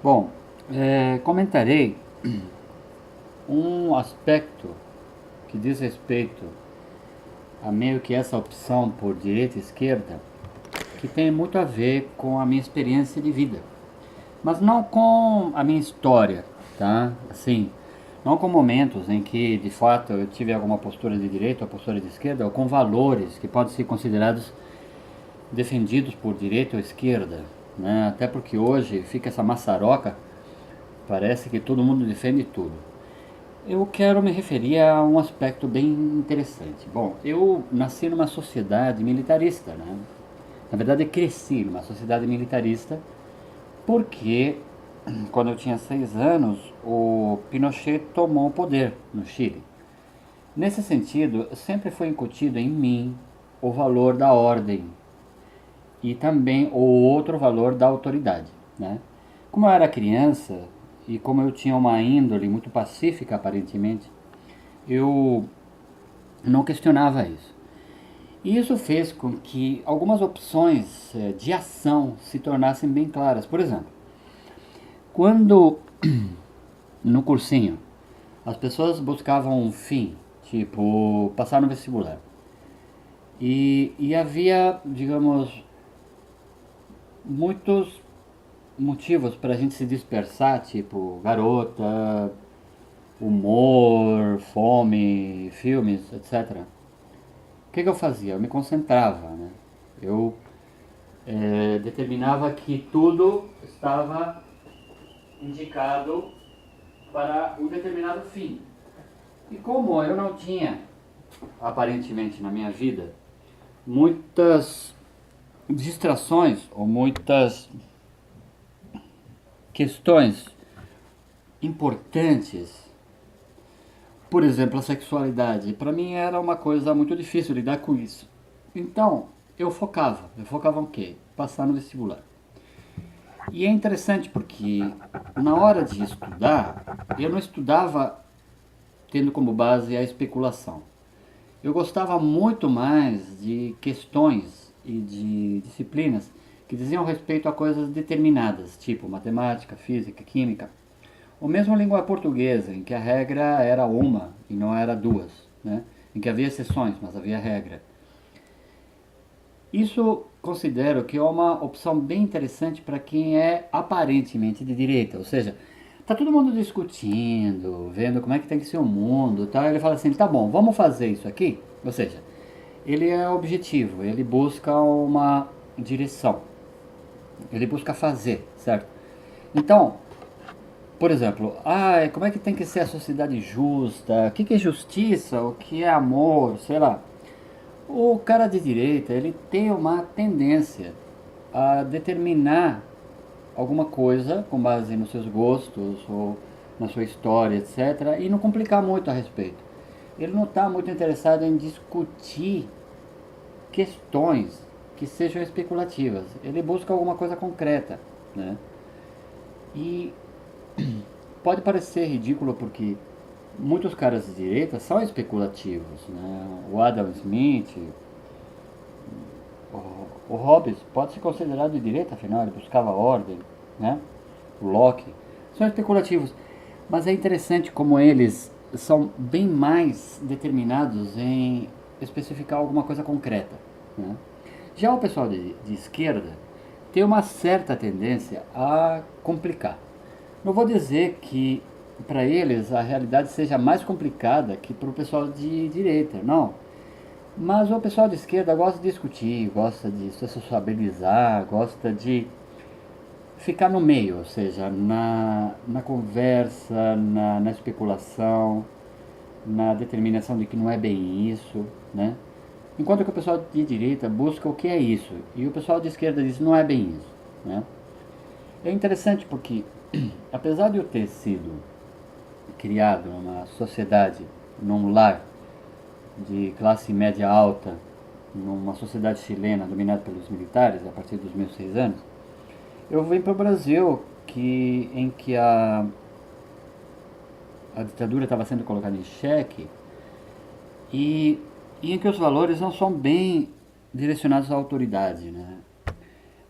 Bom, comentarei um aspecto que diz respeito a meio que essa opção por direita e esquerda, que tem muito a ver com a minha experiência de vida, mas não com a minha história, tá? Assim, não com momentos em que de fato eu tive alguma postura de direita ou postura de esquerda, ou com valores que podem ser considerados defendidos por direita ou esquerda, né? Até porque hoje fica essa maçaroca, parece que todo mundo defende tudo. Eu quero me referir a um aspecto bem interessante. Bom, eu nasci numa sociedade militarista, né? Na verdade, eu cresci numa sociedade militarista porque, quando eu tinha 6 anos, o Pinochet tomou o poder no Chile. Nesse sentido, sempre foi incutido em mim o valor da ordem e também o outro valor da autoridade, né? Como eu era criança e como eu tinha uma índole muito pacífica aparentemente, eu não questionava isso. E isso fez com que algumas opções de ação se tornassem bem claras. Por exemplo, quando no cursinho as pessoas buscavam um fim, tipo passar no vestibular, e havia, digamos, muitos motivos para a gente se dispersar, tipo garota, humor, fome, filmes, etc. O que eu fazia? Eu me concentrava, né? Eu determinava que tudo estava indicado para um determinado fim. E como eu não tinha, aparentemente na minha vida, muitas distrações ou muitas questões importantes, por exemplo, a sexualidade, para mim era uma coisa muito difícil lidar com isso. Então, eu focava o quê? Passar no vestibular. E é interessante porque na hora de estudar, eu não estudava tendo como base a especulação. Eu gostava muito mais de questões e de disciplinas que diziam respeito a coisas determinadas, tipo matemática, física, química, ou mesmo a língua portuguesa, em que a regra era uma e não era duas, né? Em que havia exceções, mas havia regra. Isso considero que é uma opção bem interessante para quem é aparentemente de direita, ou seja, tá todo mundo discutindo, vendo como é que tem que ser o mundo, tá? Ele fala assim, tá bom, vamos fazer isso aqui. Ou seja, ele é objetivo, ele busca uma direção, ele busca fazer, certo? Então, por exemplo, como é que tem que ser a sociedade justa? O que é justiça? O que é amor? Sei lá. O cara de direita, ele tem uma tendência a determinar alguma coisa com base nos seus gostos ou na sua história, etc., e não complicar muito a respeito. Ele não está muito interessado em discutir questões que sejam especulativas. Ele busca alguma coisa concreta, né? E pode parecer ridículo porque muitos caras de direita são especulativos, né? O Adam Smith, o Hobbes pode ser considerado de direita, afinal ele buscava ordem, né? O Locke são especulativos, mas é interessante como eles são bem mais determinados em especificar alguma coisa concreta, né? Já o pessoal de esquerda tem uma certa tendência a complicar. Não vou dizer que para eles a realidade seja mais complicada que para o pessoal de direita, não. Mas o pessoal de esquerda gosta de discutir, gosta de se sociabilizar, gosta de ficar no meio, ou seja, na conversa, na especulação, na determinação de que não é bem isso, né? Enquanto que o pessoal de direita busca o que é isso, e o pessoal de esquerda diz não é bem isso, né? É interessante porque, apesar de eu ter sido criado numa sociedade, num lar de classe média alta, numa sociedade chilena dominada pelos militares a partir dos meus 6 anos, eu vim para o Brasil em que a ditadura estava sendo colocada em xeque e, e em que os valores não são bem direcionados à autoridade, né?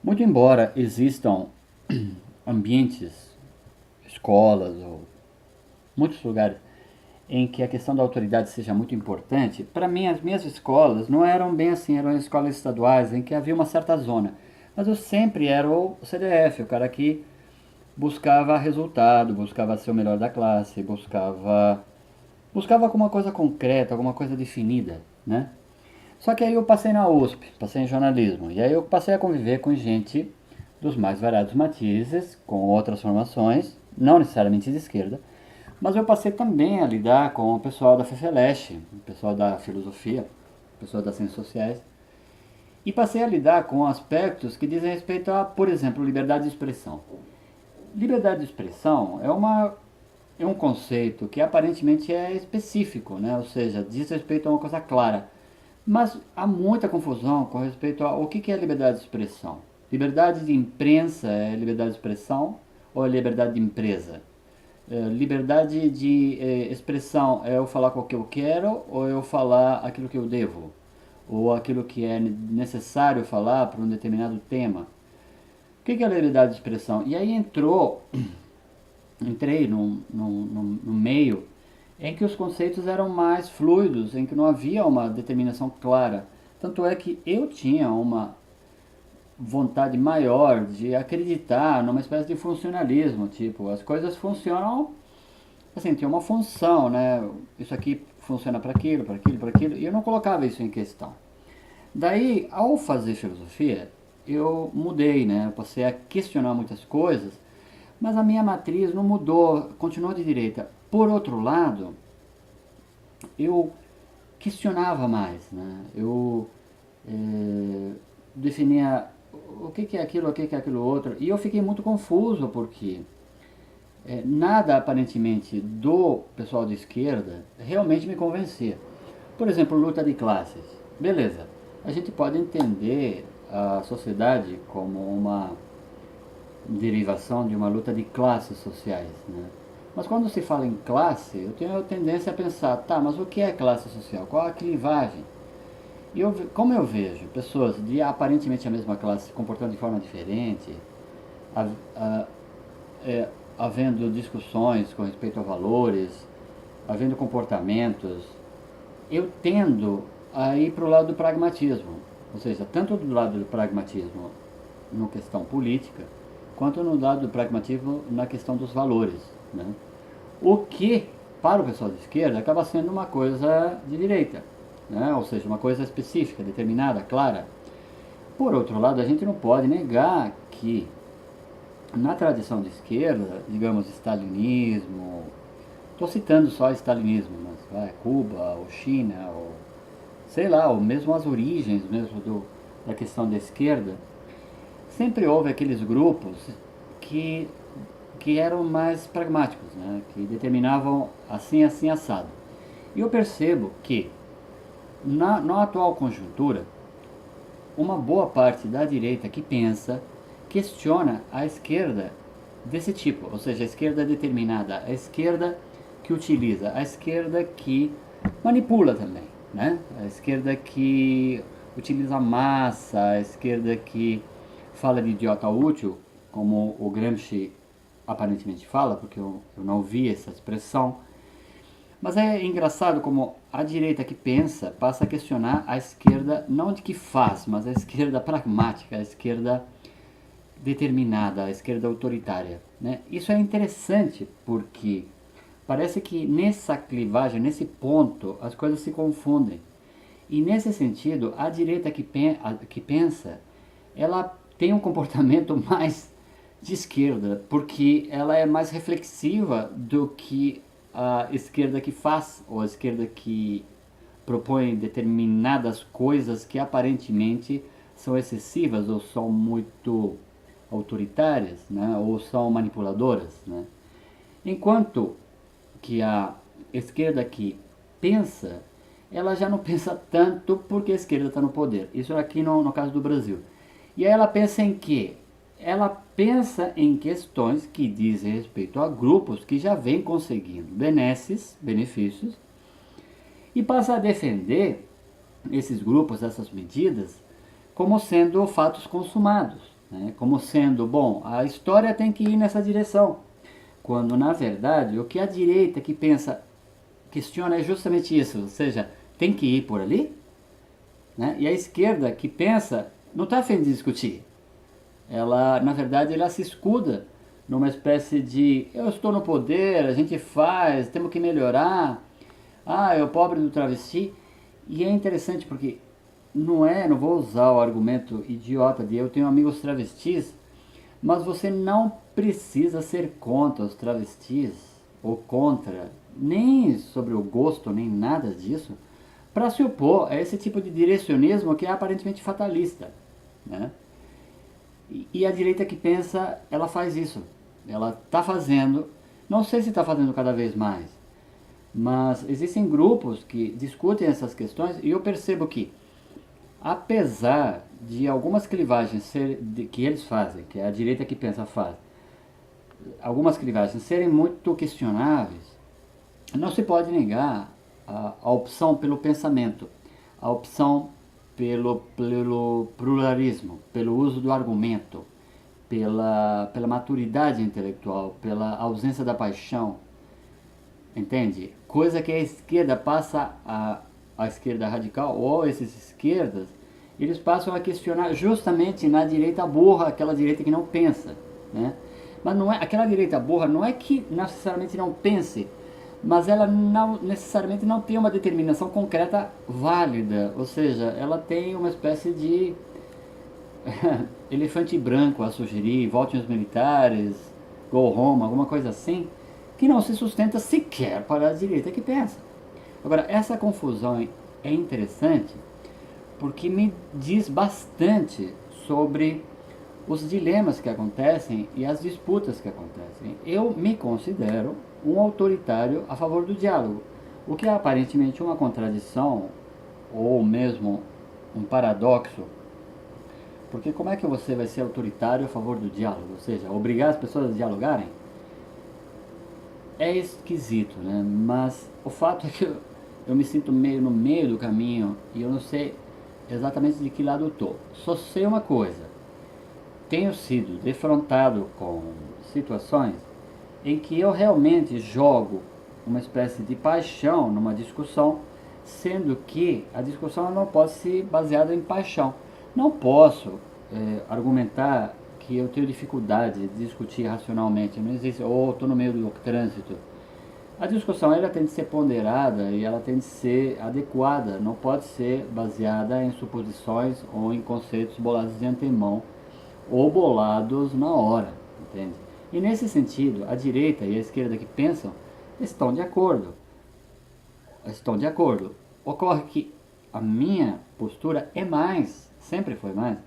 Muito embora existam ambientes escolas ou muitos lugares em que a questão da autoridade seja muito importante, para mim as minhas escolas não eram bem assim, eram escolas estaduais em que havia uma certa zona. Mas eu sempre era o CDF, o cara que buscava resultado, buscava ser o melhor da classe, buscava alguma coisa concreta, alguma coisa definida, né? Só que aí eu passei na USP, passei em jornalismo, e aí eu passei a conviver com gente dos mais variados matizes, com outras formações, não necessariamente de esquerda, mas eu passei também a lidar com o pessoal da FEFELESH, o pessoal da filosofia, o pessoal das ciências sociais, e passei a lidar com aspectos que dizem respeito a, por exemplo, liberdade de expressão. Liberdade de expressão é um conceito que aparentemente é específico, né? Ou seja, diz respeito a uma coisa clara. Mas há muita confusão com respeito ao que é liberdade de expressão. Liberdade de imprensa é liberdade de expressão ou é liberdade de empresa? Liberdade de expressão é eu falar o que eu quero ou eu falar aquilo que eu devo? Ou aquilo que é necessário falar para um determinado tema? O que é liberdade de expressão? E aí entrei num meio em que os conceitos eram mais fluidos, em que não havia uma determinação clara. Tanto é que eu tinha uma vontade maior de acreditar numa espécie de funcionalismo, tipo, as coisas funcionam, assim, tem uma função, né? Isso aqui funciona para aquilo, para aquilo, para aquilo, e eu não colocava isso em questão. Daí, ao fazer filosofia, eu mudei, né? Eu passei a questionar muitas coisas, mas a minha matriz não mudou, continuou de direita. Por outro lado, eu questionava mais, né? Eu definia o que é aquilo, o que é aquilo outro, e eu fiquei muito confuso porque nada aparentemente do pessoal de esquerda realmente me convencia. Por exemplo, luta de classes. Beleza, a gente pode entender a sociedade como uma derivação de uma luta de classes sociais, né? Mas quando se fala em classe, eu tenho a tendência a pensar, tá, mas o que é classe social? Qual a clivagem? E como eu vejo pessoas de aparentemente a mesma classe se comportando de forma diferente, a, a, havendo discussões com respeito a valores, havendo comportamentos, eu tendo a ir para o lado do pragmatismo. Ou seja, tanto do lado do pragmatismo na questão política, quanto no lado do pragmatismo na questão dos valores, né? O que, para o pessoal de esquerda, acaba sendo uma coisa de direita, né? Ou seja, uma coisa específica, determinada, clara. Por outro lado, a gente não pode negar que na tradição de esquerda, digamos, stalinismo, estou citando só stalinismo, mas Cuba, ou China, ou sei lá, ou mesmo as origens mesmo da questão da esquerda, sempre houve aqueles grupos que, que eram mais pragmáticos, né? Que determinavam assim, assim, assado. E eu percebo que na atual conjuntura, uma boa parte da direita que pensa questiona a esquerda desse tipo, ou seja, a esquerda determinada, a esquerda que utiliza, a esquerda que manipula também, né? A esquerda que utiliza massa, a esquerda que fala de idiota útil, como o Gramsci aparentemente fala, porque eu não vi essa expressão. Mas é engraçado como a direita que pensa passa a questionar a esquerda, não de que faz, mas a esquerda pragmática, a esquerda determinada, a esquerda autoritária, né? Isso é interessante porque parece que nessa clivagem, nesse ponto, as coisas se confundem. E nesse sentido, a direita que pensa, ela tem um comportamento mais de esquerda, porque ela é mais reflexiva do que a esquerda que faz, ou a esquerda que propõe determinadas coisas que aparentemente são excessivas ou são muito autoritárias, né, ou são manipuladoras, né? Enquanto que a esquerda que pensa, ela já não pensa tanto porque a esquerda está no poder. Isso aqui no caso do Brasil. E aí ela pensa em quê? Ela pensa em questões que dizem respeito a grupos que já vêm conseguindo benefícios, e passa a defender esses grupos, essas medidas, como sendo fatos consumados, né? Como sendo, bom, a história tem que ir nessa direção. Quando, na verdade, o que a direita que pensa, questiona é justamente isso, ou seja, tem que ir por ali, né? E a esquerda que pensa, não está a fim de discutir. Ela, na verdade, ela se escuda numa espécie de eu estou no poder, a gente faz, temos que melhorar, é o pobre do travesti. E é interessante porque não vou usar o argumento idiota de eu tenho amigos travestis, mas você não precisa ser contra os travestis ou contra, nem sobre o gosto, nem nada disso, para se opor a esse tipo de direcionismo que é aparentemente fatalista, né? E a direita que pensa, ela faz isso. Ela está fazendo, não sei se está fazendo cada vez mais, mas existem grupos que discutem essas questões e eu percebo que, apesar de algumas clivagens que eles fazem, que a direita que pensa faz, algumas clivagens serem muito questionáveis, não se pode negar a opção pelo pensamento, a opção pelo pluralismo, pelo uso do argumento, pela maturidade intelectual, pela ausência da paixão, entende? Coisa que a esquerda passa, a esquerda radical, ou esses esquerdas, eles passam a questionar justamente na direita burra, aquela direita que não pensa, né? Mas não é, aquela direita burra não é que necessariamente não pense, mas ela não necessariamente não tem uma determinação concreta válida, ou seja, ela tem uma espécie de elefante branco a sugerir, voltem os militares, go home, alguma coisa assim, que não se sustenta sequer para a direita que pensa. Agora, essa confusão é interessante porque me diz bastante sobre os dilemas que acontecem e as disputas que acontecem. Eu me considero um autoritário a favor do diálogo, o que é aparentemente uma contradição ou mesmo um paradoxo, porque como é que você vai ser autoritário a favor do diálogo? Ou seja, obrigar as pessoas a dialogarem? É esquisito, né? Mas o fato é que eu me sinto meio no meio do caminho e eu não sei exatamente de que lado eu tô. Só sei uma coisa: tenho sido defrontado com situações em que eu realmente jogo uma espécie de paixão numa discussão, sendo que a discussão não pode ser baseada em paixão. Não posso argumentar que eu tenho dificuldade de discutir racionalmente. Não existe, ou estou no meio do trânsito. A discussão ela tem de ser ponderada e ela tem de ser adequada, não pode ser baseada em suposições ou em conceitos bolados de antemão ou bolados na hora, entende? E nesse sentido, a direita e a esquerda que pensam estão de acordo. Estão de acordo. Ocorre que a minha postura é mais, sempre foi mais,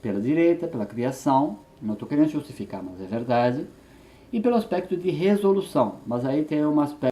pela direita, pela criação, não estou querendo justificar, mas é verdade, e pelo aspecto de resolução, mas aí tem um aspecto